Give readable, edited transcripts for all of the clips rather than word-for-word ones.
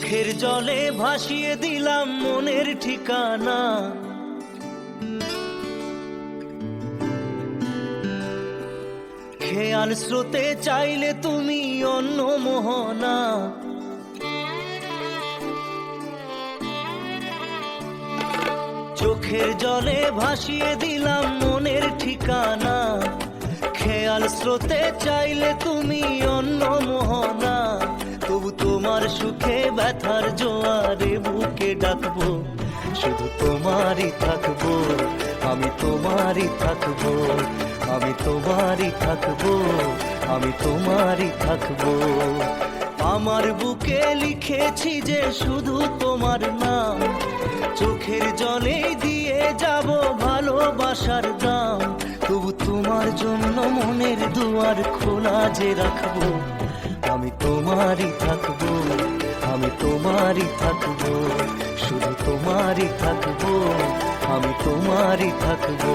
চোখের জলে ভাসিয়ে দিলাম মনের ঠিকানা। খেয়াল স্রোতে চাইলে তুমি অন্য মোহনা। চোখের জলে ভাসিয়ে দিলাম মনের ঠিকানা। খেয়াল স্রোতে চাইলে তুমি অন্য মোহনা। তবু তোমার সুখে ব্যথার জোয়ারে বুকে ডাকবো, শুধু তোমারই থাকবো, আমি তোমারই থাকবো, আমি তোমারই থাকবো, আমি তোমারই থাকবো। আমার বুকে লিখেছি যে শুধু তোমার নাম, চোখের জলে দিয়ে যাব ভালোবাসার দাম। তবু তোমার জন্য মনের দুয়ার খোলা যে রাখবো, আমি তোমারই থাকবো, আমি তোমারই থাকবো, শুধু তোমারই থাকবো, আমি তোমারই থাকবো।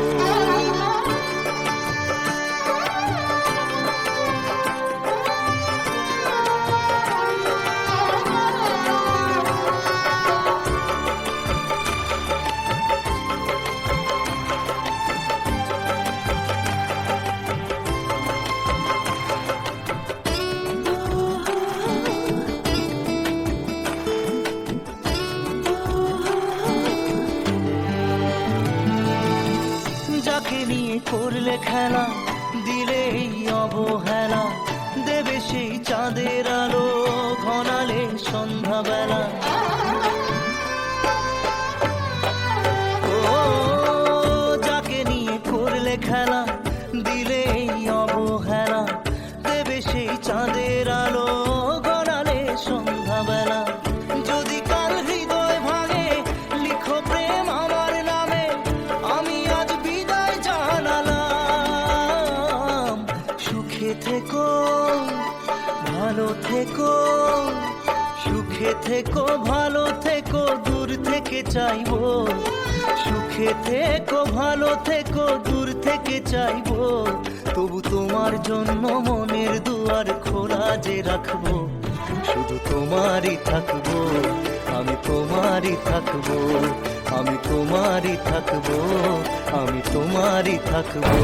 যাকে নিয়ে করলে খেলা, দিলে এই অবহেলা, দেবে সেই চাঁদের আলো ঘনালে সন্ধ্যাবেলা। ও যাকে নিয়ে করলে খেলা, দিলে এই অবহেলা, দেবে সেই চাঁদের আলো ঘনালে সন্ধ্যাবেলা। যদি কাল হৃদয় ভাঙে লিখো প্রেম আমার নামে, আমি আজ বিদায় জানালাম। সুখে থেকো, ভালো থেকো, সুখে থেকো, ভালো থেকো, দূর থেকে চাইবো। সুখে থেকো, ভালো থেকো, দূর থেকে চাইবো। তবু তোমার জন্য মনের দুয়ার খোলা যে রাখবো, শুধু তোমারই থাকবো, আমি তোমারই থাকবো, আমি তোমারই থাকবো, আমি তোমারই থাকবো।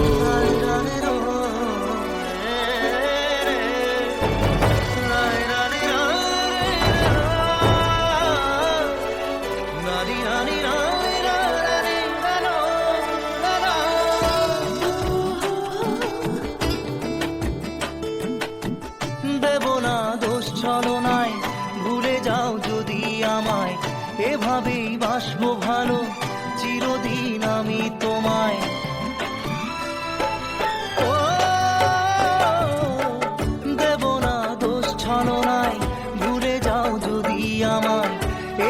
দেব না দোষ ছলনায়, ভুলে যাও যদি আমায়, এভাবেই বাসবো ভালো চিরদিন আমি তোমায়। ও দেব না দোষ ছলনায়, ভুলে যাও যদি আমায়,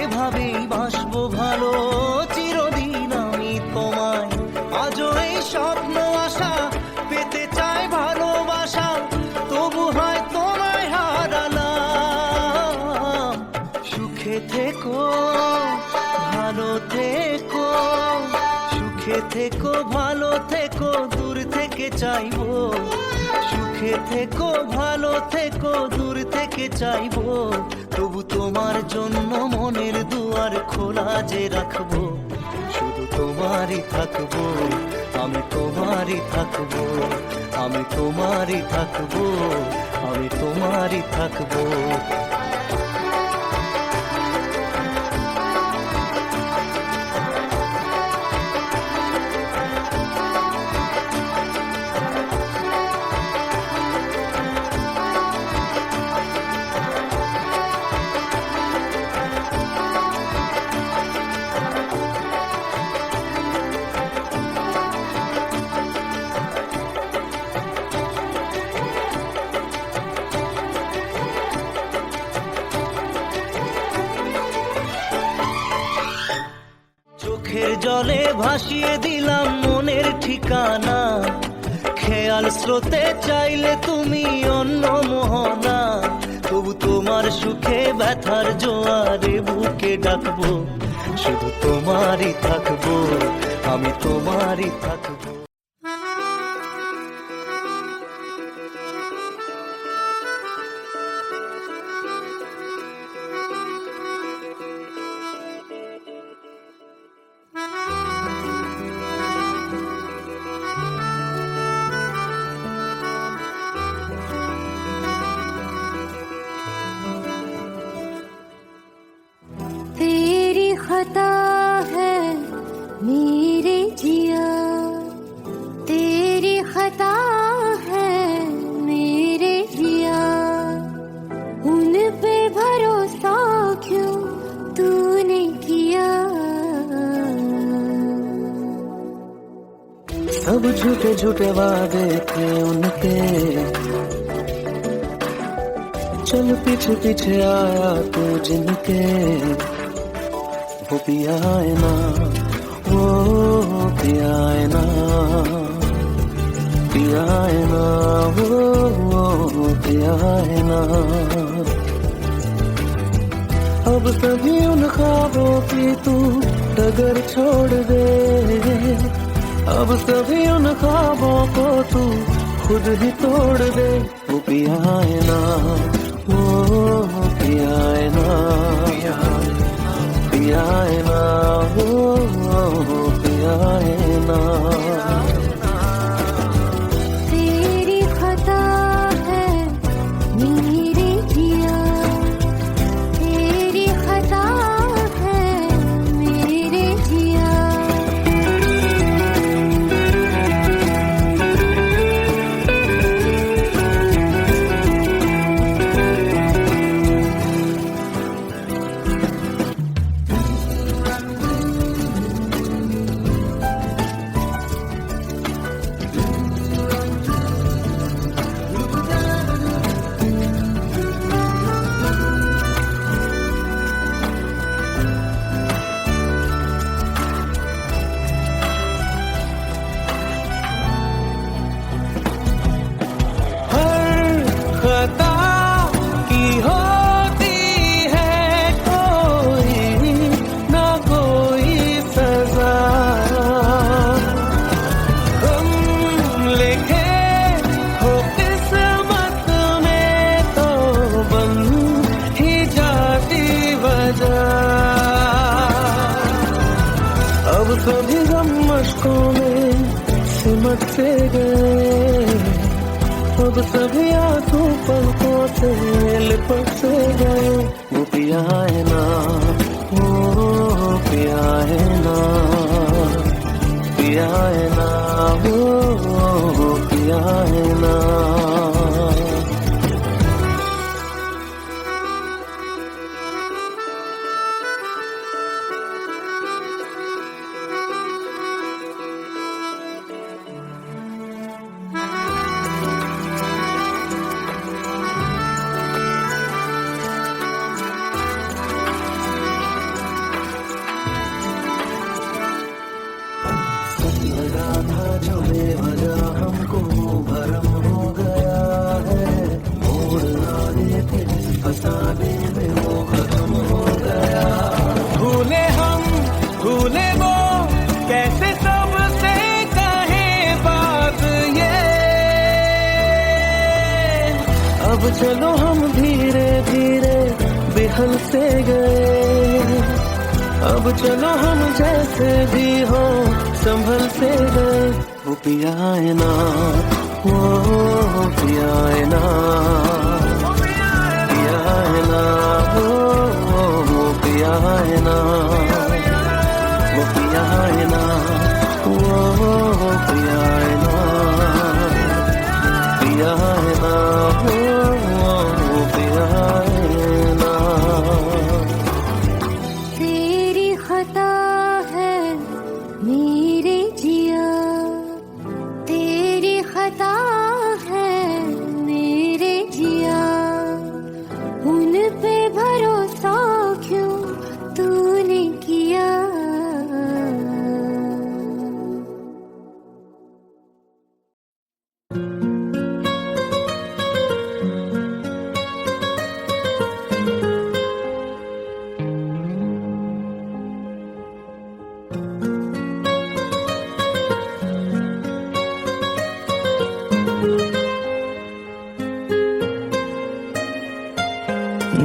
এভাবেই বাসবো ভালো চিরদিন আমি তোমায়। আজও এই স্বপ্ন আশা পেতে চাই ভালোবাসা, তবু হয় তোমায় হারালাম। সুখে থেকো, ভালো থেকো, সুখে থেকো, ভালো থেকো, দূর থেকে চাইবো। সুখে থেকো, ভালো থেকো, দূর থেকে চাইবো। তবু তোমার জন্য মনের দুয়ার খোলা যে রাখবো, শুধু তোমারই থাকবো, আমি তোমারই থাকবো, আমি তোমারই থাকবো, আমি তোমারই থাকবো। চোখের জলে ভাসিয়ে দিলাম মনের ঠিকানা। খেয়াল স্রোতে চাইলে তুমি অন্য মোহনা। তবু তোমার সুখে ব্যথার জোয়ারে বুকে ডাকবো, শুধু তোমারই থাকবো, আমি তোমারই থাকবো। खता है मेरे जिया, तेरी खता है मेरे जिया, उन पे भरोसा क्यों तूने किया। सब झूठे झूठे वादे थे उनके, चल पीछे पीछे आया तू जिनके, वो पिया है ना, वो पिया है ना, पिया है ना, वो पिया है ना। अब सभी उन ख्वाबों की तू डगर छोड़ दे, अब सभी उन ख्वाबों को तू खुद ही तोड़ दे। वो पिया है ना, वो पिया है ना, पिया है ना, वो पिया है ना। तेरी खता है मेरे जिया, तेरी खता है मेरे जिया। खता की होती है कोई ना कोई सजा, हम लिखे हो किस्मत में तो बन ही जाती वजह। अब सभी गम मशकों में सिमट से गए, अब सभी आंसू पलकों से लिपट से गए। वो पिया है ना, वो पिया है ना, पिया है ना, वो पिया है ना। लगा था जो बेवजह हमको भरम हो गया है, मोड़ लाने थे फसाने में वो खत्म हो गया। भूले हम भूले वो कैसे सबसे कहे बात ये, अब चलो हम धीरे धीरे बिहल से गए, अब चलो हम जैसे भी हो संभल से गए। वो पिया है ना, वो पिया है ना, पिया है ना, वो पिया है ना, वो पिया है ना, वो पिया है ना, पिया है ना, वो पिया है ना। तेरी खता है मेरे जिया, तेरी खता है मेरे जिया, उन पे भरोसा क्यों तूने किया।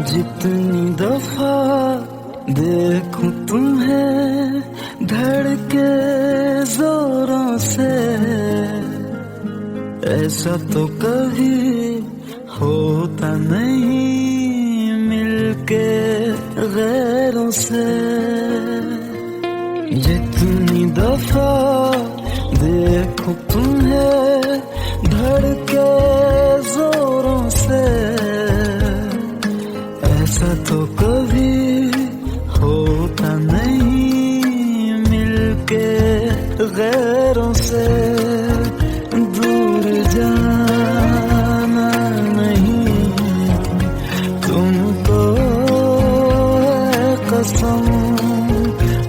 जितनी दफा देखूं तुम्हें धड़के जोरों से, ऐसा तो कभी होता नहीं मिलके गैरों से। दफा देखूं तुम्हें धड़के जोरों से, ऐसा तो कभी होता नहीं मिलके गैरों से। दूर जाना नहीं तुमको है कसम,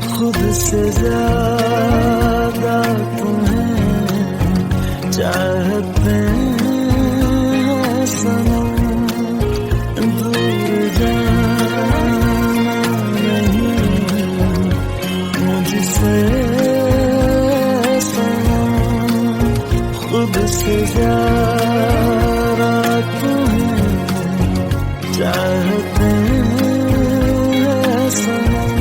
खुद से ज्यादा तुम्हें चाहते हैं सनम। दूर जाना नहीं मुझसे सनम, खुद से ज्यादा तुम्हें चाहते हैं सनम।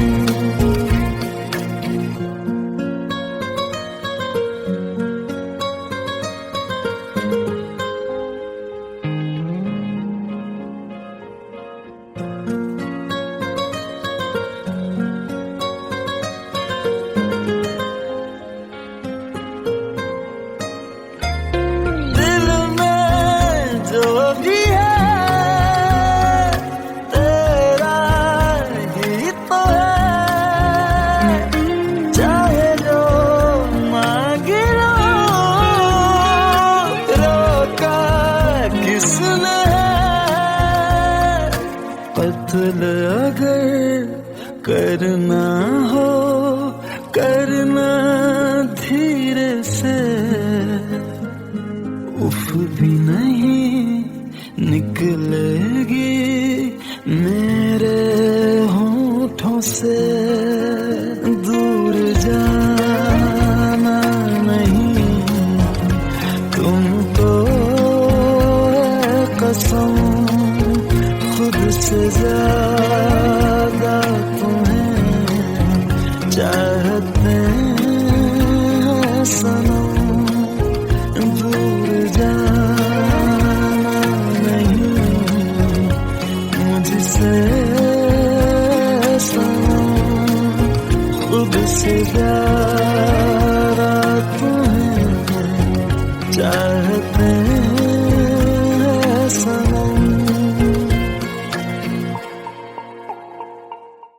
दिल में जो भी है तेरा ही तो है, चाहे जो मांगे लो, रोका किसने है। कत्ल अगर करना हो करना धीरे से, उफ भी नहीं निकलेगी मेरे होठों से। दूर जाना नहीं तुमको है कसम, खुद से ज्यादा तुम्हें चाहते हैं सनम। दूर जाना नहीं मुझसे सनम, खुद से ज्यादा तुम्हें चाहते हैं सनम।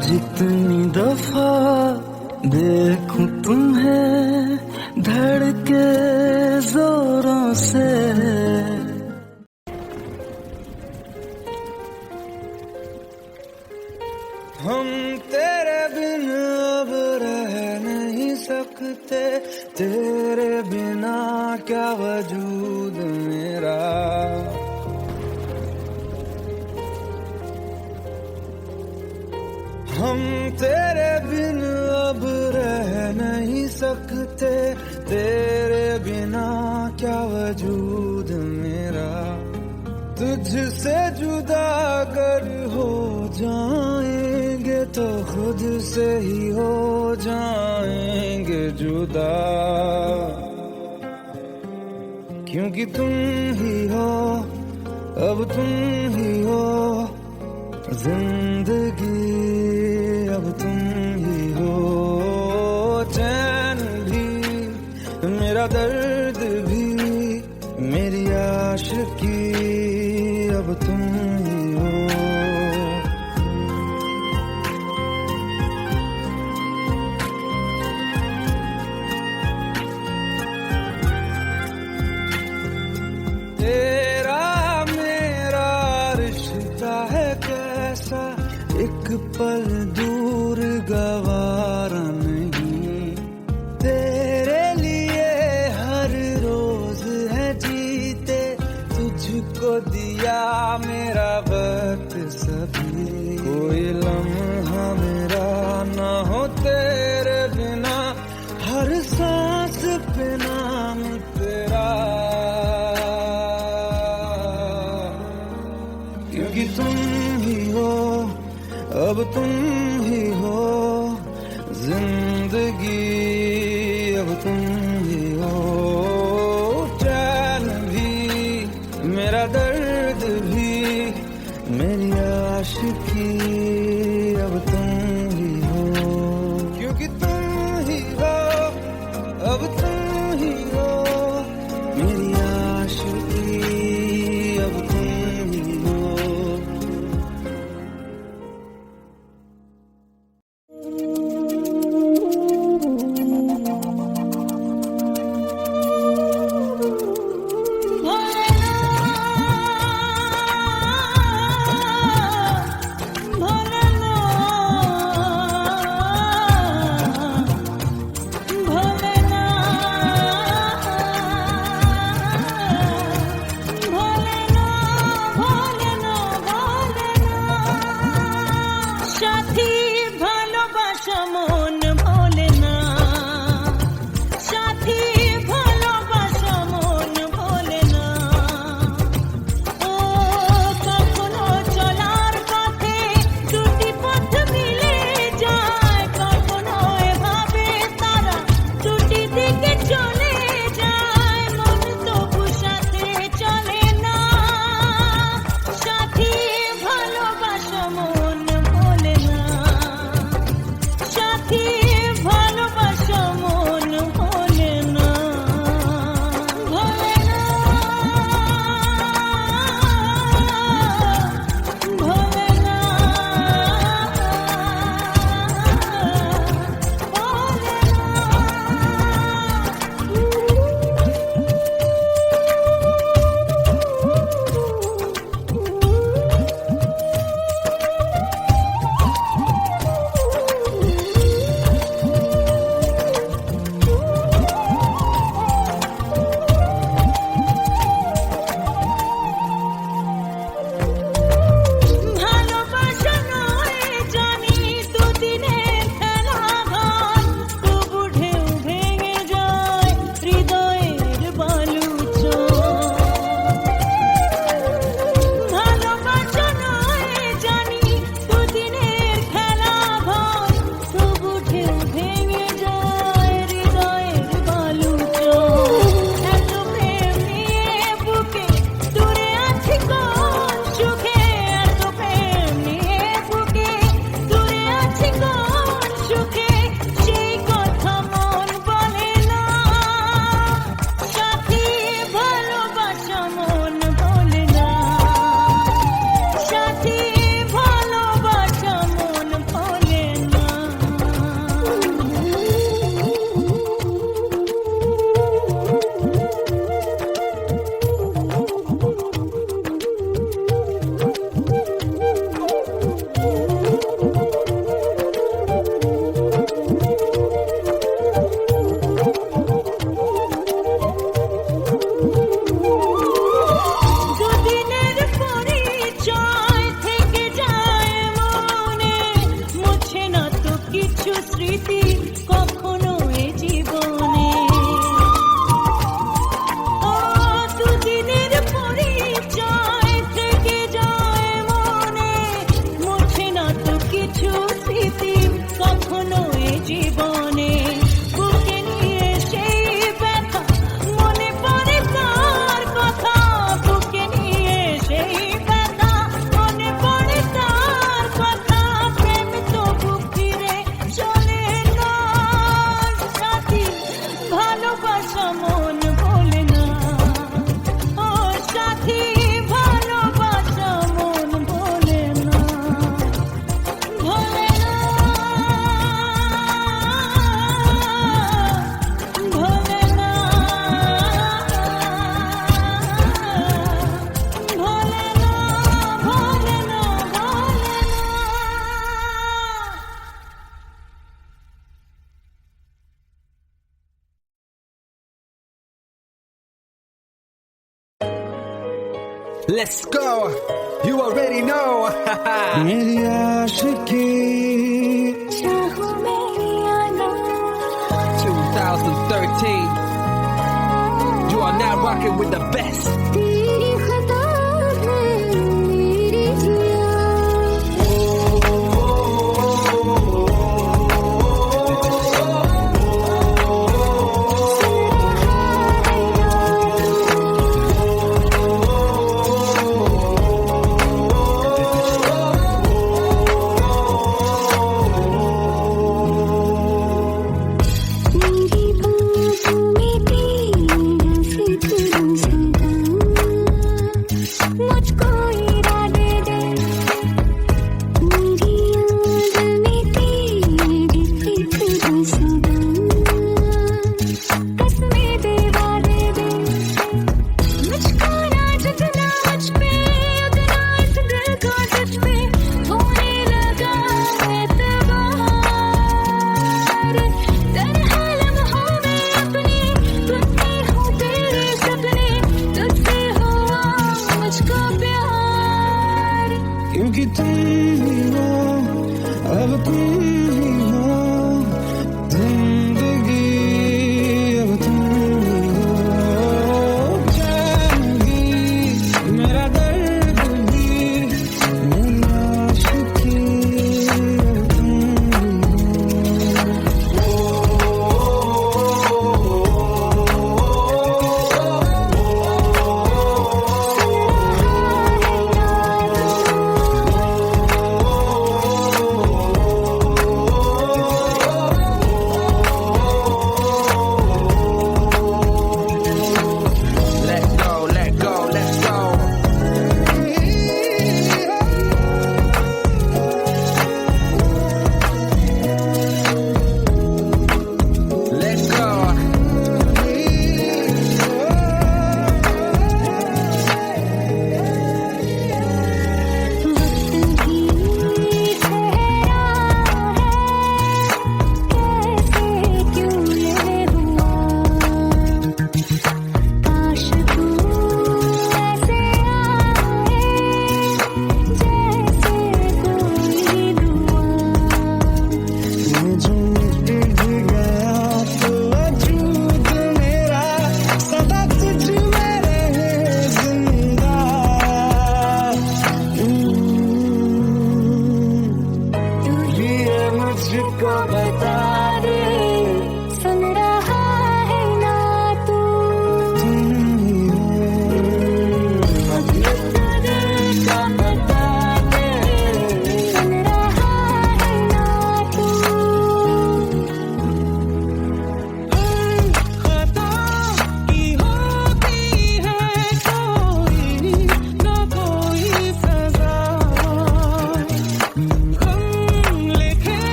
जितनी दफा देखूं तुम्हें धड़के जोरों से, हम तेरे बिन अब रह नहीं सकते, तेरे बिना क्या वजूद मेरा। हम तेरे बिन अब रह नहीं सकते, तेरे बिना क्या वजूद मेरा। तुझसे जुदा अगर हो जाएंगे तो खुद से ही हो जाएंगे जुदा, क्योंकि तुम ही हो अब तुम ही हो जिंदगी, अब तुम ही हो चैन भी मेरा दर्द भी मेरी आशिकी, अब तुम ही हो। तेरा मेरा रिश्ता है कैसा, एक पल दूर गवारा नहीं। तेरे लिए हर रोज है जीते, तुझको दिया मेरा वक्त सभी। कोई लम्हा मेरा ना हो तेरे बिना, हर सांस पे नाम तेरा, क्योंकि तुम ही हो अब तुम ही हो जिंदगी, अब तुम ही हो चैन भी मेरा दर्द भी मेरी आशिकी, अब तुम ही हो, क्योंकि तुम ही हो Let's go. You already know. मेरी आशिकी चाहो मेरी आना 2013. You are now rocking with the best. तेरी खता है मेरी जिया मेरी बातों में तेरा फिक्र सदा मुझको इरादे दे मेरी याद में तेरी फिक्र सदा कसमें दे वादे दे मुझको ना जितना मुझ पे उतना इस दिल को तुझ पे होने लगा एतबार तन्हा लम्हों में अपने बुनती हूँ तेरे सपने तुझसे हुआ मुझको प्यार क्योंकि तुम ही हो अब तुम ही हो जिंदगी अब तुम ही हो चैन भी मेरा दर्द भी मेरी आशिकी अब तुम ही हो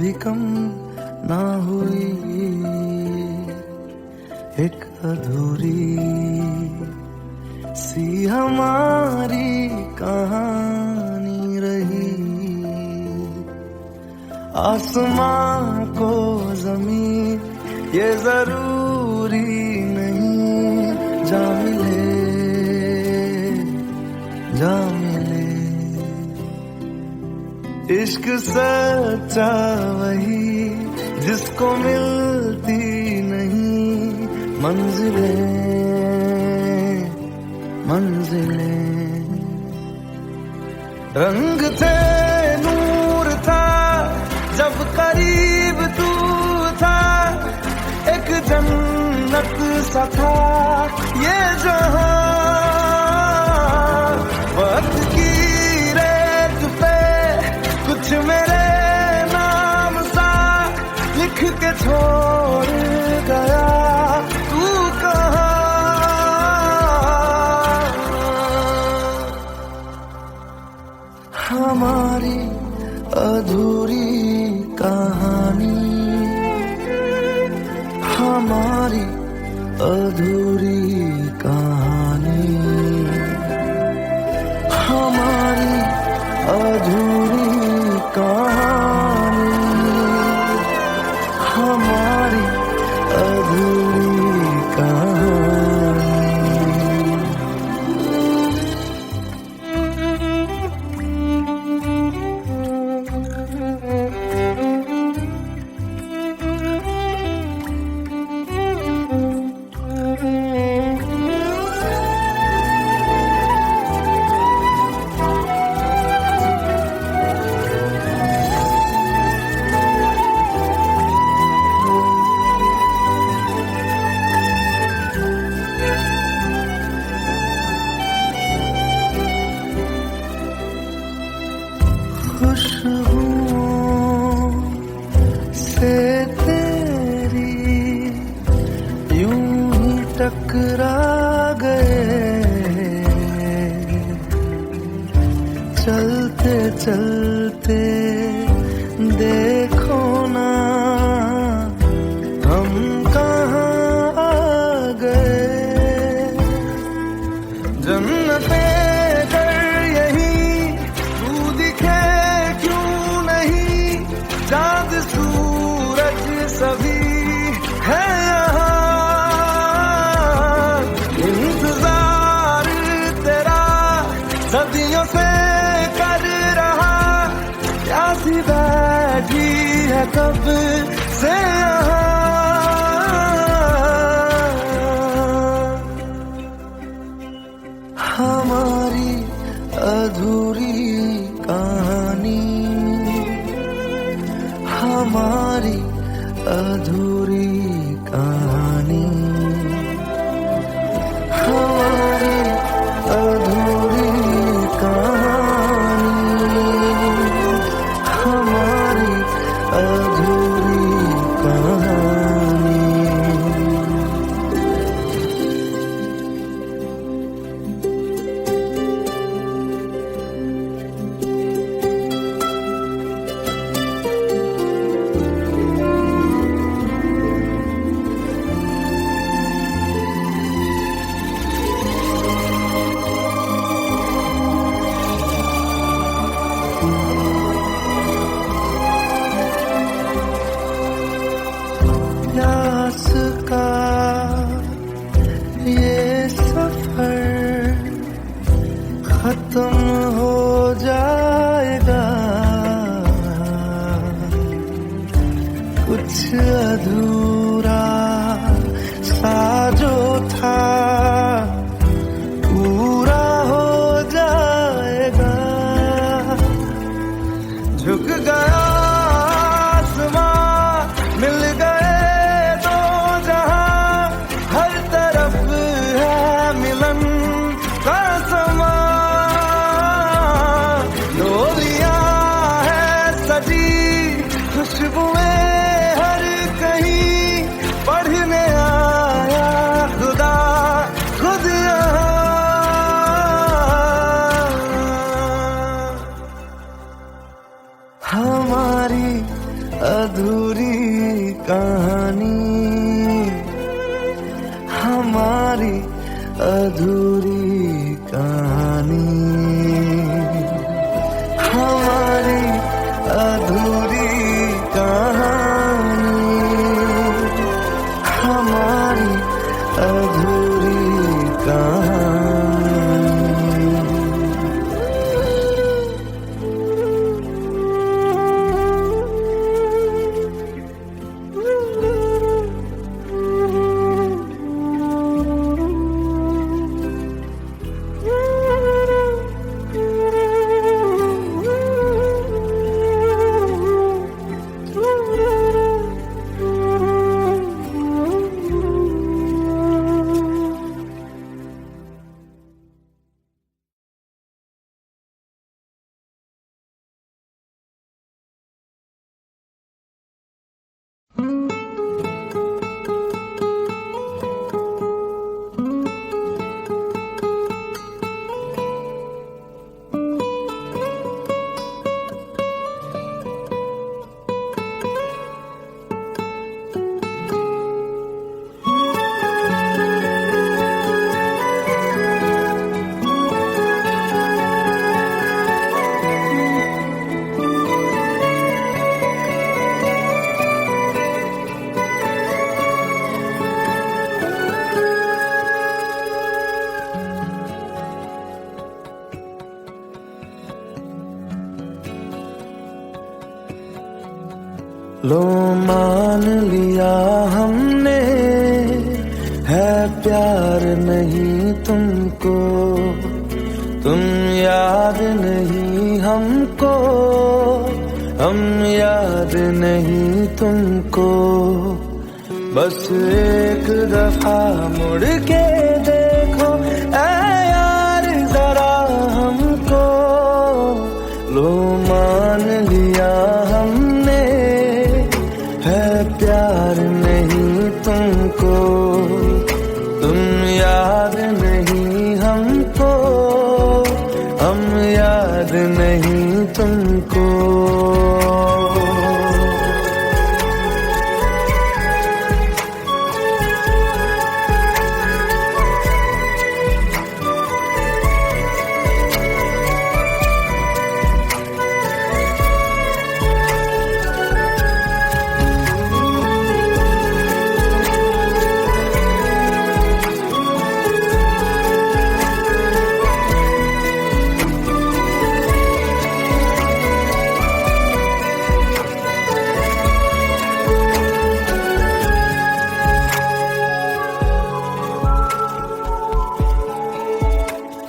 भी कम ना हुई, एक अधूरी सी हमारी कहानी रही। आसमां को जमीन ये जरूरी नहीं, जा मिले जा मिले। इश्क सच्चा वही जिसको मिलती नहीं मंजिलें मंजिलें। रंग थे नूर था जब करीब तू था, एक जन्नत सा था ये जहां। वक्त की रेत पे कुछ मेरे नाम सा लिख के छोड़ गया तू कहाँ। हमारी अधूरी कहानी, हमारी अधूरी कहानी, हमारी अधूरी कहानी, हमारी अधूरी कहानी। खुशबुओं से तेरी यूं ही टकरा गए, चलते चलते देखो ना हम कहाँ आ गए। जन्नते चाँद सूरज सभी है यहाँ, इंतजार तेरा सदियों से कर रहा, प्यासी बैठी है कब से यहाँ। हमारी अधूरी कहानी, हमारी अधूरी कहानी, हमारी अधूरी कहानी, हमारी अधूरी कहानी। प्यास का ये सफर खत्म हो जाएगा, कुछ अधूरा सा जो था पूरा हो जाएगा। झुक गया आसमां, मिल गए दो जहां, हर तरफ है मिलन का समा। डोलियां है सजी खुशबुएं हर कहीं, पढ़ने आया खुदा खुद यहाँ। हमारी अधूरी कहानी, हमारी अधूरी कहानी, हमारी अधूरी कहानी, हमारी अधूरी कहानी। लो मान लिया हमने है प्यार नहीं तुमको, तुम याद नहीं हमको, हम याद नहीं तुमको। बस एक दफा मुड़ के देखो ऐ यार जरा हमको। लो मान लिया हमने है प्यार नहीं तुमको, तुम याद नहीं हमको, हम याद नहीं तुमको।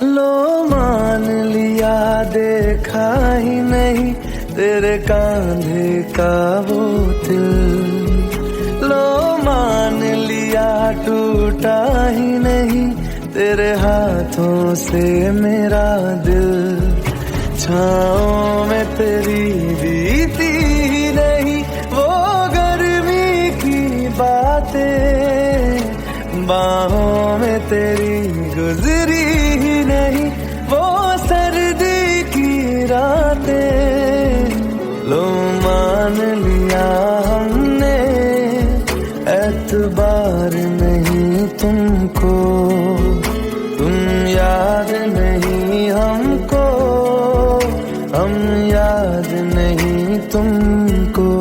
लो मान लिया देखा ही नहीं तेरे कांधे का वो दिल, लो मान लिया टूटा ही नहीं तेरे हाथों से मेरा दिल। छाँव में तेरी बीती ही नहीं वो गर्मी की बातें, बाहों में तेरी गुजरी ही नहीं वो सर्दी की रातें। लो मान लिया हमने एतबार नहीं तुमको, तुम याद नहीं हमको, हम याद नहीं तुमको।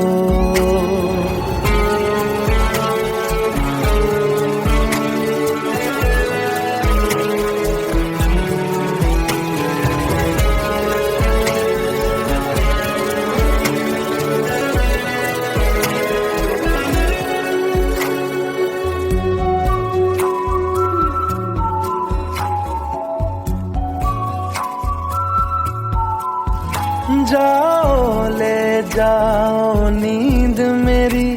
जाओ ले जाओ नींद मेरी,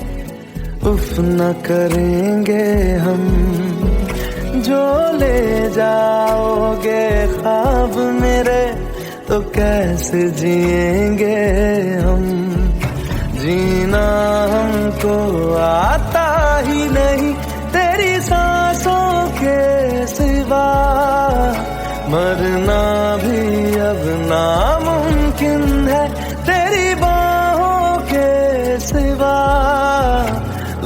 उफ न करेंगे हम। जो ले जाओगे ख्वाब मेरे तो कैसे जिएंगे हम। जीना हमको आता ही नहीं तेरी सांसों के सिवा, मरना भी अब नामुमकिन है तेरी बाहों के सिवा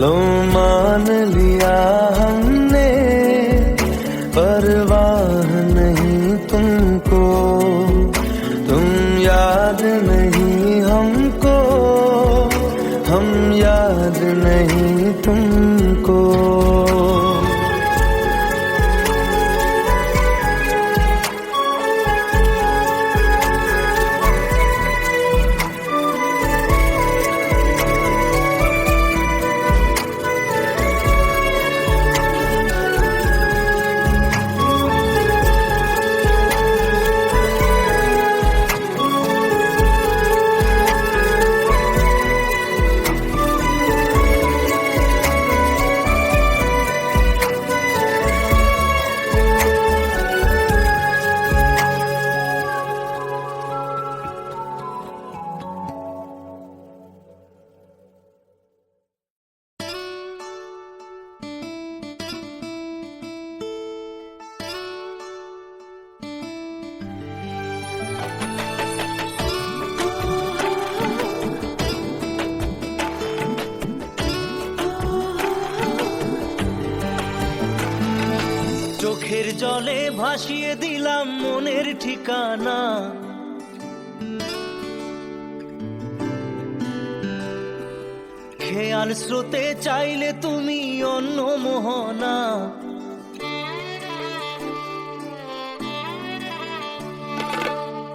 लो मान लिया हमने, परवाह नहीं तुमको, तुम याद नहीं हमको, हम याद नहीं तुमको। চোখের জলে ভাসিয়ে দিলাম মনের ঠিকানা, খেয়াল স্রোতে চাইলে তুমি অন্য মোহনা।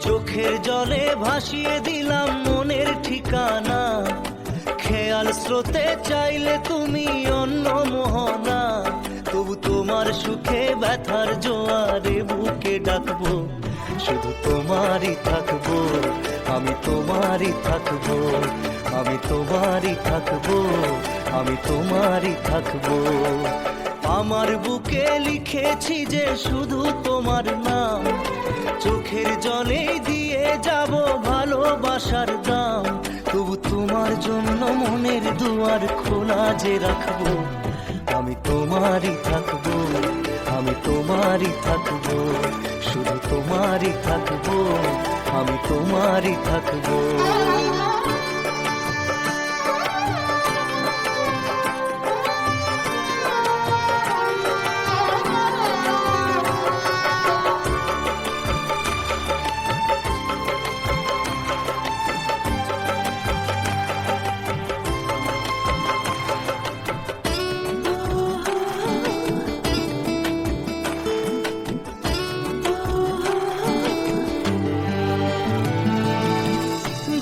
চোখের জলে ভাসিয়ে দিলাম মনের ঠিকানা, খেয়াল স্রোতে চাইলে তুমি অন্য মোহনা। তবু তোমার সুখে ব্যথার জোয়ারে বুকে ডাকবো, শুধু তোমারই থাকবো, আমি তোমারই থাকবো, আমি তোমারই থাকবো, আমি তোমারই থাকবো। আমার বুকে লিখেছি যে শুধু তোমার নাম, চোখের জলে দিয়ে যাব ভালোবাসার দাম। তবু তোমার জন্য মনের দুয়ার খোলা যে রাখবো, আমি তোমারই থাকবো, আমি তোমারই থাকবো, শুধু তোমারই থাকবো, আমি তোমারই থাকবো।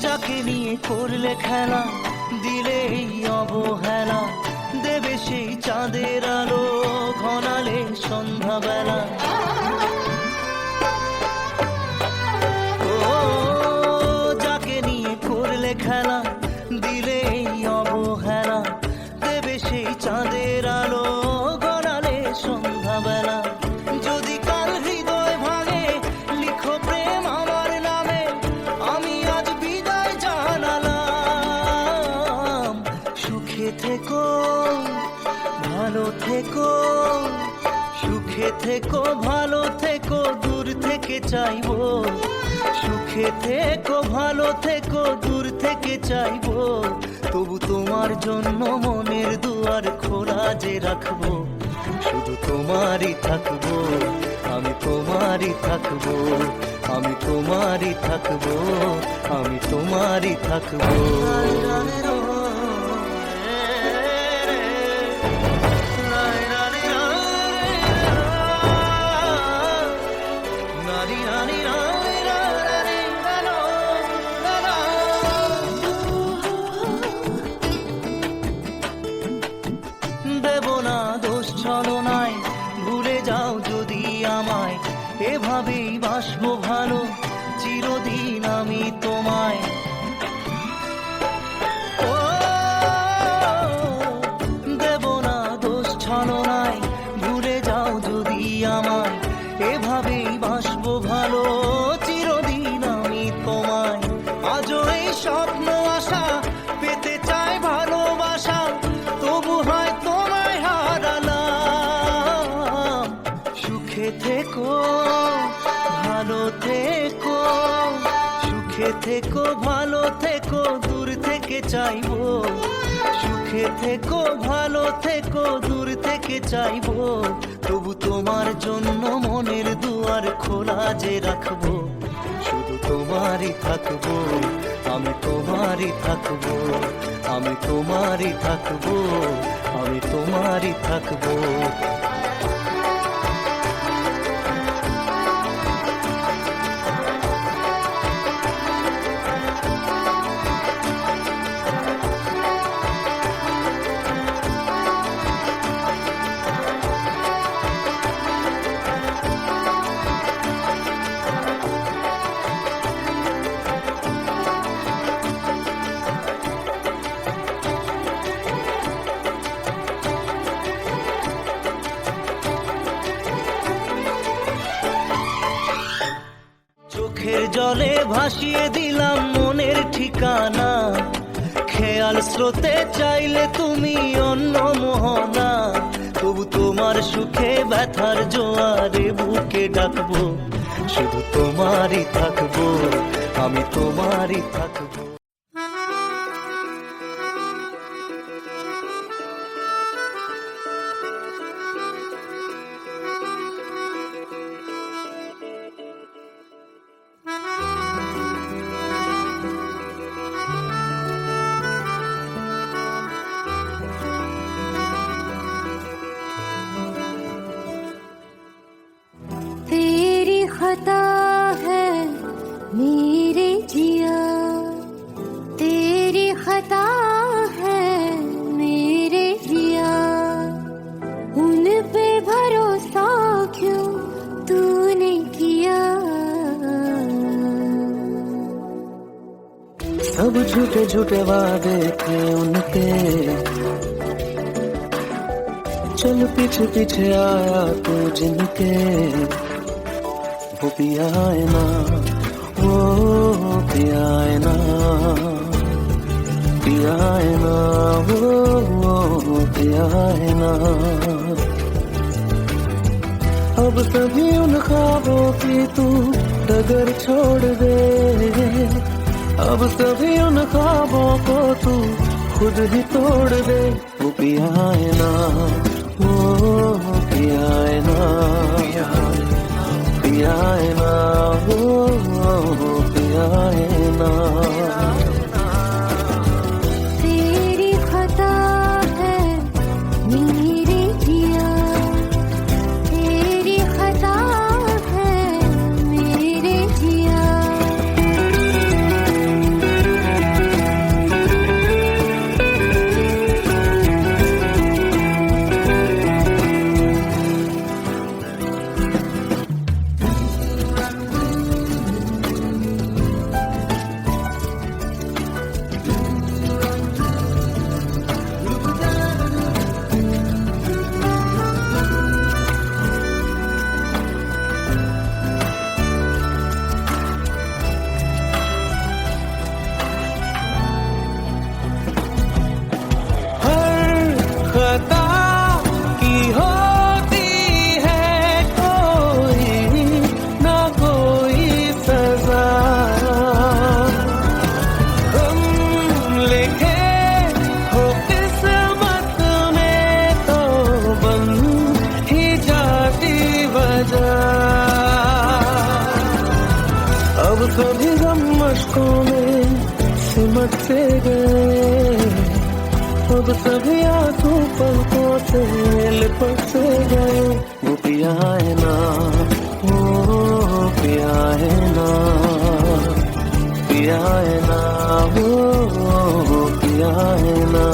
যাকে নিয়ে করলে খেলা, দিলে এই অবহেলা, দেবে সেই চাঁদের আলো ঘনালে সন্ধ্যাবেলা। ও যাকে নিয়ে করলে খেলা, দিলে এই অবহেলা, দেবে সেই চাঁদের আলো ঘনালে সন্ধ্যাবেলা। যদি কাল হৃদয় ভাঙে লিখো প্রেম আমার নামে, আমি আজ বিদায় জানালাম। সুখে থেকো ভালো থেকো, সুখে থেকো ভালো থেকো, দূর থেকে চাইবো। সুখে থেকো ভালো থেকো, দূর থেকে চাইবো। তবু তোমার জন্য মনের দুয়ার খোলা যে রাখবো, শুধু তোমারই থাকবো, আমি তোমারই থাকবো, আমি তোমারই থাকবো, আমি তোমারই থাকবো। দেব না দোষ ছলনায়, ভুলে যাও যদি আমায়, এভাবেই বাসবো ভালো চিরদিন আমি তোমায়। ও দেব না দোষ ছলনায়, ভুলে যাও যদি আমায়, এভাবেই বাসবো ভালো চিরদিন আমি তোমায়। আজও এই স্বপ্ন আশা পেতে চাই ভালোবাসা, তবু হয় তোমায় হারালাম। সুখে থেকো ভালো থেকো, সুখে থেকো ভালো থেকো, দূর থেকে থেকে চাইবো, সুখে থেকো ভালো থেকো দূর থেকে চাইবো, তবু তোমার জন্য মনের দুয়ার খোলা যে রাখবো, শুধু তোমারই থাকবো, আমি তোমারই থাকবো, আমি তোমারই থাকবো, আমি তোমারই থাকবো। চোখের জলে ভাসিয়ে দিলাম মনের ঠিকানা, খেয়াল স্রোতে চাইলে তুমি অন্য মোহনা, তবু তোমার সুখে ব্যথার জোয়ারে বুকে ডাকবো, শুধু তোমারই থাকবো, আমি তোমারই থাকবো। तेरी खता है मेरे जिया, तेरी खता है मेरे जिया, उन पे भरोसा क्यों तूने किया। सब झूठे झूठे वादे थे उनके, चल पीछे पीछे आया तू जिनके, वो पिया है ना, वो पिया है ना, पिया है ना, वो पिया है ना। अब सभी उन ख्वाबों की तू डगर छोड़ दे, अब सभी उन ख्वाबों को तू खुद ही तोड़ दे, वो पिया है ना, वो पिया है ना, पिया है ना, वो पिया है ना। तेरी खता है मेरे जिया, तेरी खता है मेरे जिया। खता की होती है कोई ना कोई सजा, हम लिखे हो किस्मत में तो बन ही जाती वजह। अब कभी गम मशकों में सिमट से गए, अब सभी आंसू पलकों से लिपट से गए, वो पिया है ना, वो पिया है ना, पिया है ना, वो पिया है ना।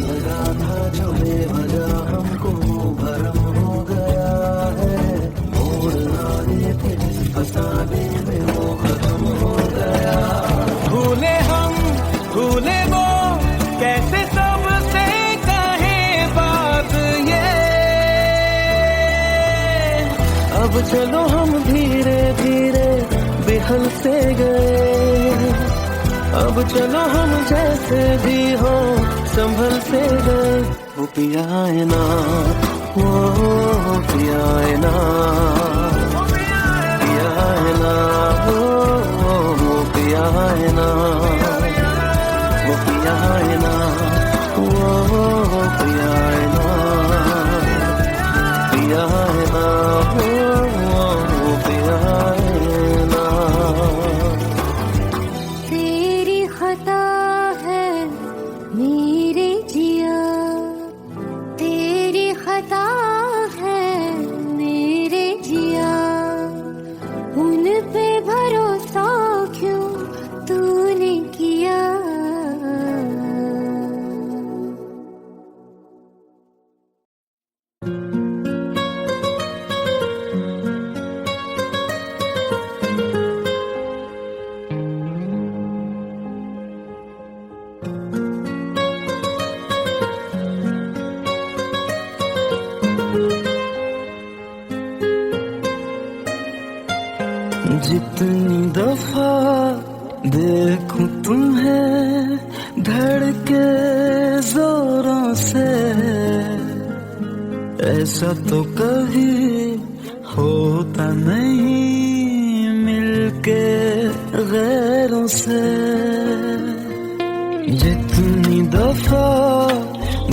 लगा अब चलो हम धीरे धीरे बेहल से गए, अब चलो हम जैसे भी हो संभल से गए। वो पिया है ना, वो पिया है ना, पिया है ना, वो पिया है ना, वो पिया है ना, वो पिया है ना, पिया है ना, वो पिया है ना। तेरी खता है मेरे जिया, तेरी खता है मेरे जिया, उन पे भरोसा क्यों तूने किया। जितनी दफा देखूं तुम्हें धड़के जोरों से, ऐसा तो कभी होता नहीं मिलके गैरों से। जितनी दफा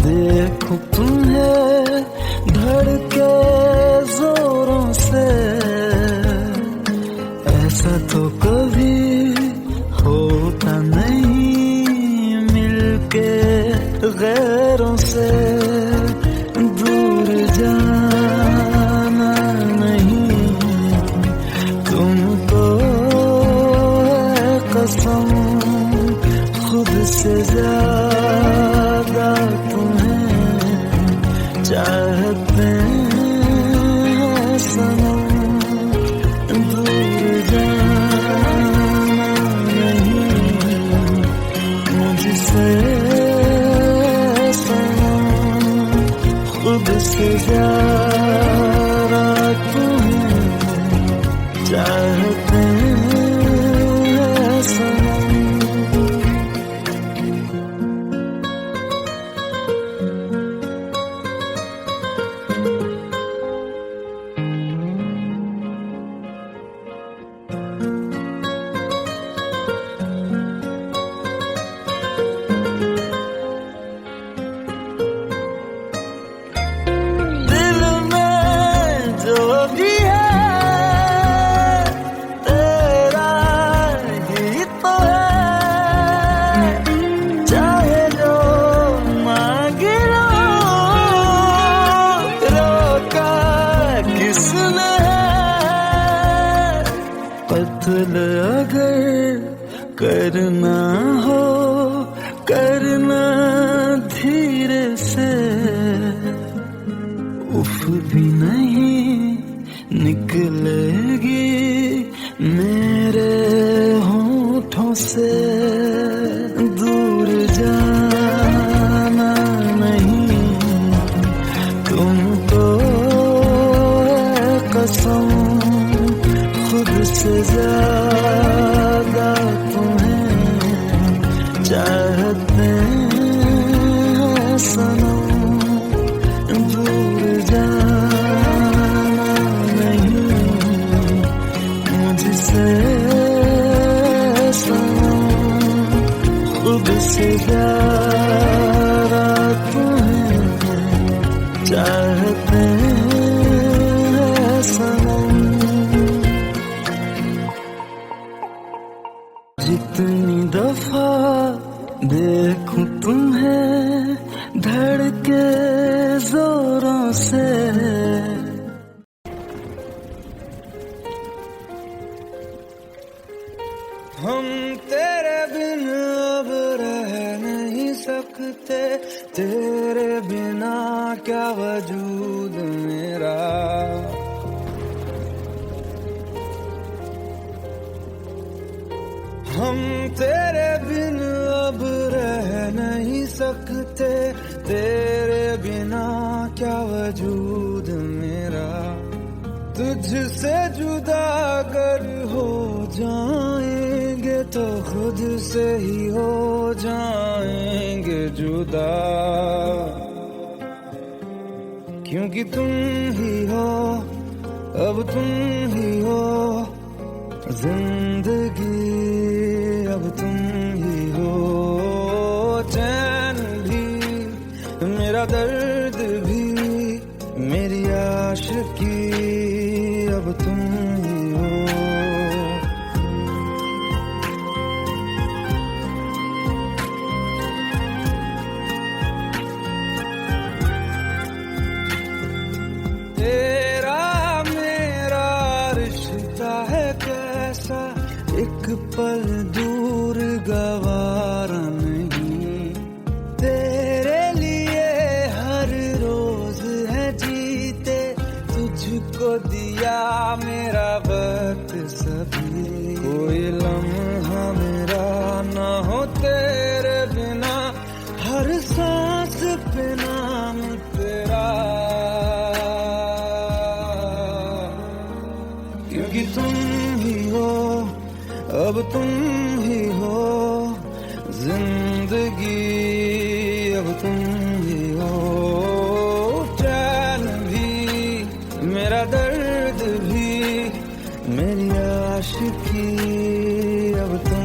देखूं तुम्हें धड़के जोरों से, ऐसा तो कभी होता नहीं मिलके गैरों से। दूर जाना नहीं तुमको है कसम, खुद से ज्यादा तुम्हें चाहते हैं सनम। दूर जाना नहीं मुझसे सनम, खुद से ज्यादा तुम्हें चाहते हैं सनम। दिल में जो भी है तेरा ही तो है, चाहे जो मांग लो, रोका किसने है। कत्ल अगर करना हो करना धीरे से, उफ भी नहीं निकलेगी मेरे होठों से। दूर जाना नहीं तुमको है कसम, खुद से ज्यादा तुम्हें चाहते हैं सनम। दूर जाना नहीं मुझसे सनम, खुद से ज्यादा तुम्हें चाहते हैं सनम। जितनी दफा देखूं तुम्हें धड़के जोरों से, हम तेरे बिन अब रह नहीं सकते, तेरे बिना क्या वजूद मेरा। हम तेरे बिन अब रह नहीं सकते, तेरे बिना क्या वजूद मेरा। तुझ तुझसे जुदा अगर हो जाएंगे तो खुद से ही हो जाएंगे जुदा, क्योंकि तुम ही हो, अब तुम ही हो जिंदगी, अब तुम ही हो चैन भी, मेरा दर्द भी, मेरी आशिकी, अब तुम ही हो। तेरा मेरा रिश्ता है कैसा, एक पल दूर गवारा नहीं, तेरे लिए हर रोज है जीते, तुझको दिया मेरा वक्त सभी, कोई लम्हा मेरा ना हो तेरे बिना, हर सांस पे नाम तेरा, क्योंकि तुम ही हो, अब तुम ही हो जिंदगी, अब तुम ही हो चैन भी, मेरा दर्द भी, मेरी आशिकी, अब तुम